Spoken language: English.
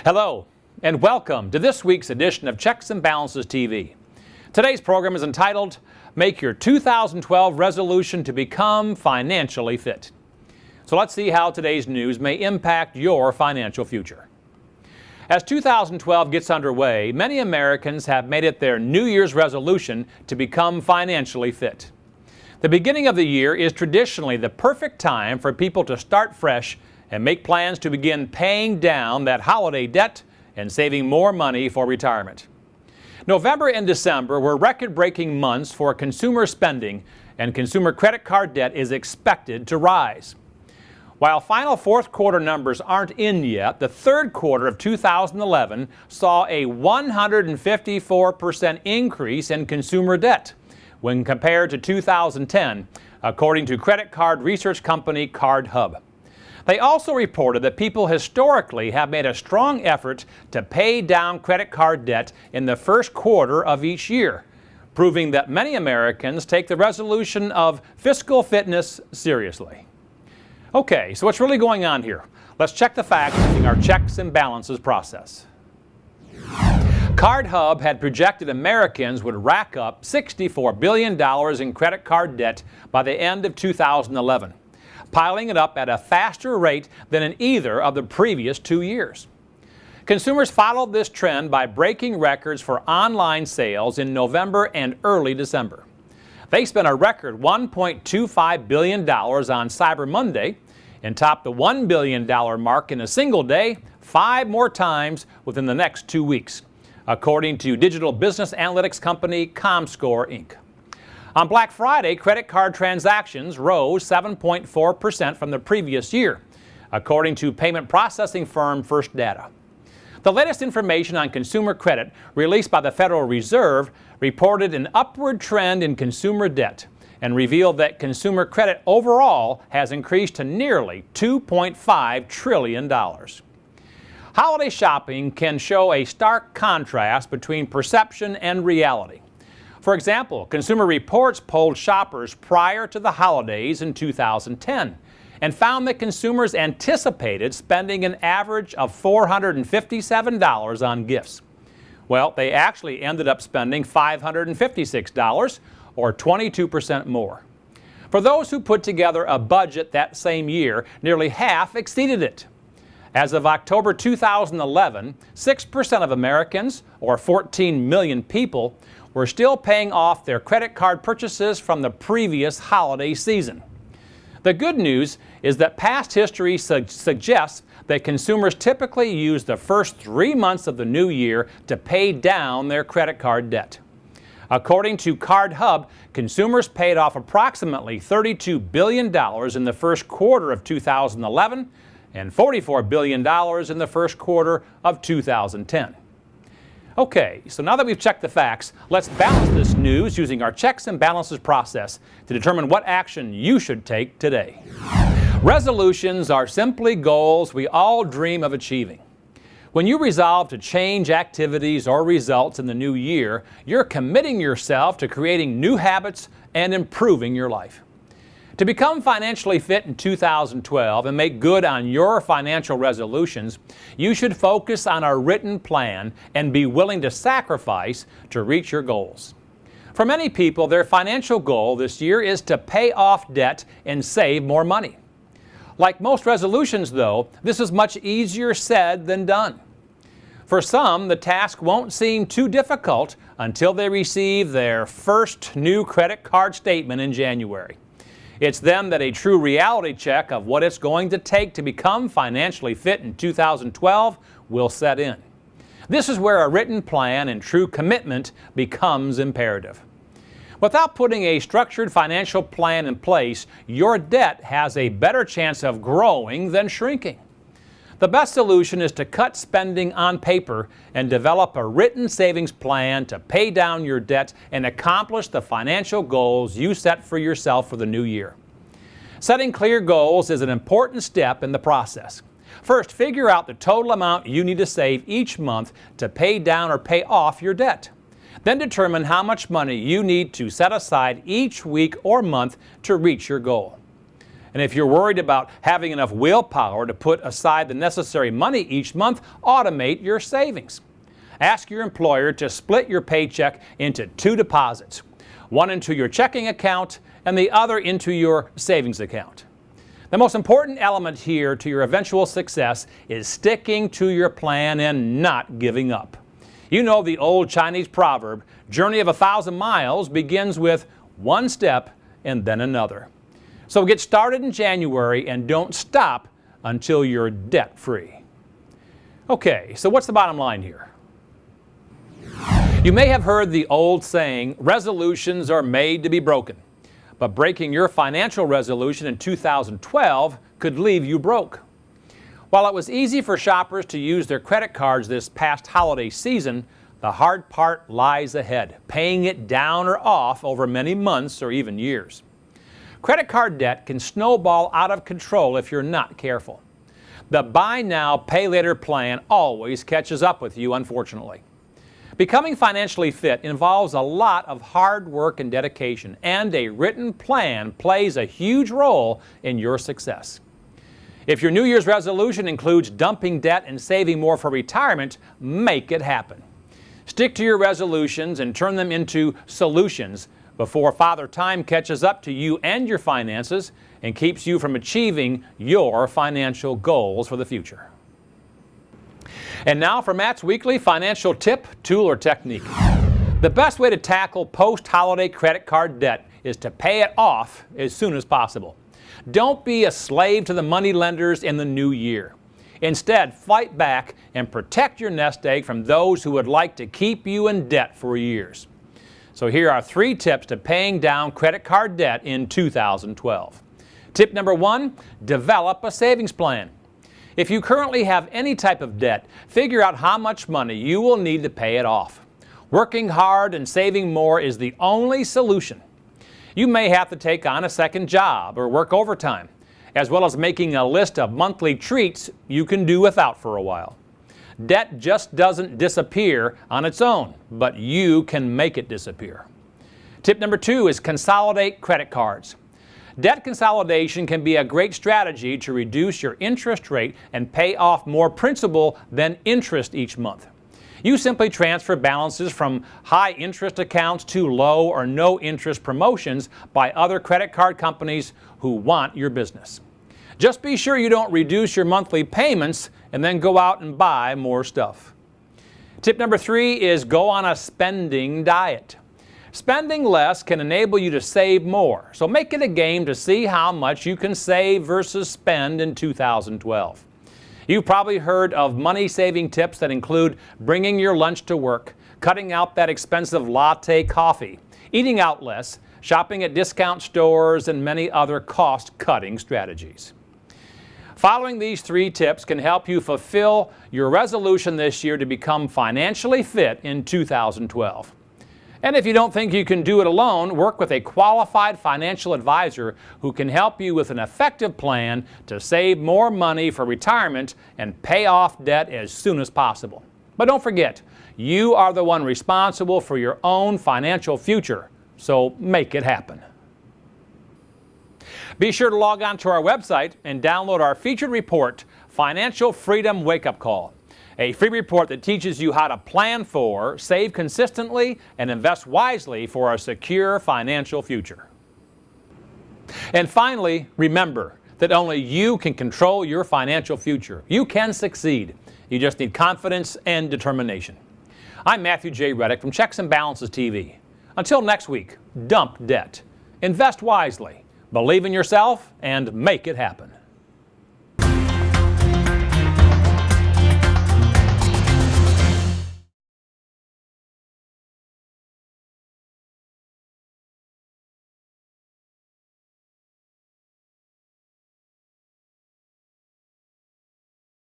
Hello, and welcome to this week's edition of Checks and Balances TV. Today's program is entitled, Make Your 2012 Resolution to Become Financially Fit. So let's see how today's news may impact your financial future. As 2012 gets underway, many Americans have made it their New Year's resolution to become financially fit. The beginning of the year is traditionally the perfect time for people to start fresh and make plans to begin paying down that holiday debt and saving more money for retirement. November and December were record-breaking months for consumer spending, and consumer credit card debt is expected to rise. While final fourth quarter numbers aren't in yet, the third quarter of 2011 saw a 154% increase in consumer debt when compared to 2010, according to credit card research company CardHub. They also reported that people historically have made a strong effort to pay down credit card debt in the first quarter of each year, proving that many Americans take the resolution of fiscal fitness seriously. Okay, so what's really going on here? Let's check the facts using our checks and balances process. CardHub had projected Americans would rack up $64 billion in credit card debt by the end of 2011. Piling it up at a faster rate than in either of the previous 2 years. Consumers followed this trend by breaking records for online sales in November and early December. They spent a record $1.25 billion on Cyber Monday and topped the $1 billion mark in a single day 5 more times within the next 2 weeks, according to digital business analytics company Comscore, Inc. On Black Friday, credit card transactions rose 7.4% from the previous year, according to payment processing firm First Data. The latest information on consumer credit released by the Federal Reserve reported an upward trend in consumer debt and revealed that consumer credit overall has increased to nearly $2.5 trillion. Holiday shopping can show a stark contrast between perception and reality. For example, Consumer Reports polled shoppers prior to the holidays in 2010 and found that consumers anticipated spending an average of $457 on gifts. Well, they actually ended up spending $556, or 22% more. For those who put together a budget that same year, nearly half exceeded it. As of October 2011, 6% of Americans, or 14 million people, were still paying off their credit card purchases from the previous holiday season. The good news is that past history suggests that consumers typically use the first 3 months of the new year to pay down their credit card debt. According to CardHub, consumers paid off approximately $32 billion in the first quarter of 2011 and $44 billion in the first quarter of 2010. Okay, so now that we've checked the facts, let's balance this news using our checks and balances process to determine what action you should take today. Resolutions are simply goals we all dream of achieving. When you resolve to change activities or results in the new year, you're committing yourself to creating new habits and improving your life. To become financially fit in 2012 and make good on your financial resolutions, you should focus on a written plan and be willing to sacrifice to reach your goals. For many people, their financial goal this year is to pay off debt and save more money. Like most resolutions, though, this is much easier said than done. For some, the task won't seem too difficult until they receive their first new credit card statement in January. It's then that a true reality check of what it's going to take to become financially fit in 2012 will set in. This is where a written plan and true commitment becomes imperative. Without putting a structured financial plan in place, your debt has a better chance of growing than shrinking. The best solution is to cut spending on paper and develop a written savings plan to pay down your debt and accomplish the financial goals you set for yourself for the new year. Setting clear goals is an important step in the process. First, figure out the total amount you need to save each month to pay down or pay off your debt. Then determine how much money you need to set aside each week or month to reach your goal. And if you're worried about having enough willpower to put aside the necessary money each month, automate your savings. Ask your employer to split your paycheck into 2 deposits, one into your checking account and the other into your savings account. The most important element here to your eventual success is sticking to your plan and not giving up. You know the old Chinese proverb, journey of 1,000 miles begins with one step and then another. So get started in January and don't stop until you're debt-free. Okay, so what's the bottom line here? You may have heard the old saying, resolutions are made to be broken. But breaking your financial resolution in 2012 could leave you broke. While it was easy for shoppers to use their credit cards this past holiday season, the hard part lies ahead, paying it down or off over many months or even years. Credit card debt can snowball out of control if you're not careful. The buy now, pay later plan always catches up with you, unfortunately. Becoming financially fit involves a lot of hard work and dedication, and a written plan plays a huge role in your success. If your New Year's resolution includes dumping debt and saving more for retirement, make it happen. Stick to your resolutions and turn them into solutions before Father Time catches up to you and your finances and keeps you from achieving your financial goals for the future. And now for Matt's weekly financial tip, tool, or technique. The best way to tackle post-holiday credit card debt is to pay it off as soon as possible. Don't be a slave to the money lenders in the new year. Instead, fight back and protect your nest egg from those who would like to keep you in debt for years. So here are 3 tips to paying down credit card debt in 2012. Tip number 1, develop a savings plan. If you currently have any type of debt, figure out how much money you will need to pay it off. Working hard and saving more is the only solution. You may have to take on a second job or work overtime, as well as making a list of monthly treats you can do without for a while. Debt just doesn't disappear on its own, but you can make it disappear. Tip number 2 is consolidate credit cards. Debt consolidation can be a great strategy to reduce your interest rate and pay off more principal than interest each month. You simply transfer balances from high interest accounts to low or no interest promotions by other credit card companies who want your business. Just be sure you don't reduce your monthly payments and then go out and buy more stuff. Tip number 3 is go on a spending diet. Spending less can enable you to save more, so make it a game to see how much you can save versus spend in 2012. You've probably heard of money-saving tips that include bringing your lunch to work, cutting out that expensive latte coffee, eating out less, shopping at discount stores, and many other cost-cutting strategies. Following these 3 tips can help you fulfill your resolution this year to become financially fit in 2012. And if you don't think you can do it alone, work with a qualified financial advisor who can help you with an effective plan to save more money for retirement and pay off debt as soon as possible. But don't forget, you are the one responsible for your own financial future, so make it happen. Be sure to log on to our website and download our featured report, Financial Freedom Wake-Up Call. A free report that teaches you how to plan for, save consistently, and invest wisely for a secure financial future. And finally, remember that only you can control your financial future. You can succeed. You just need confidence and determination. I'm Matthew J. Reddick from Checks and Balances TV. Until next week, dump debt, invest wisely, believe in yourself, and make it happen.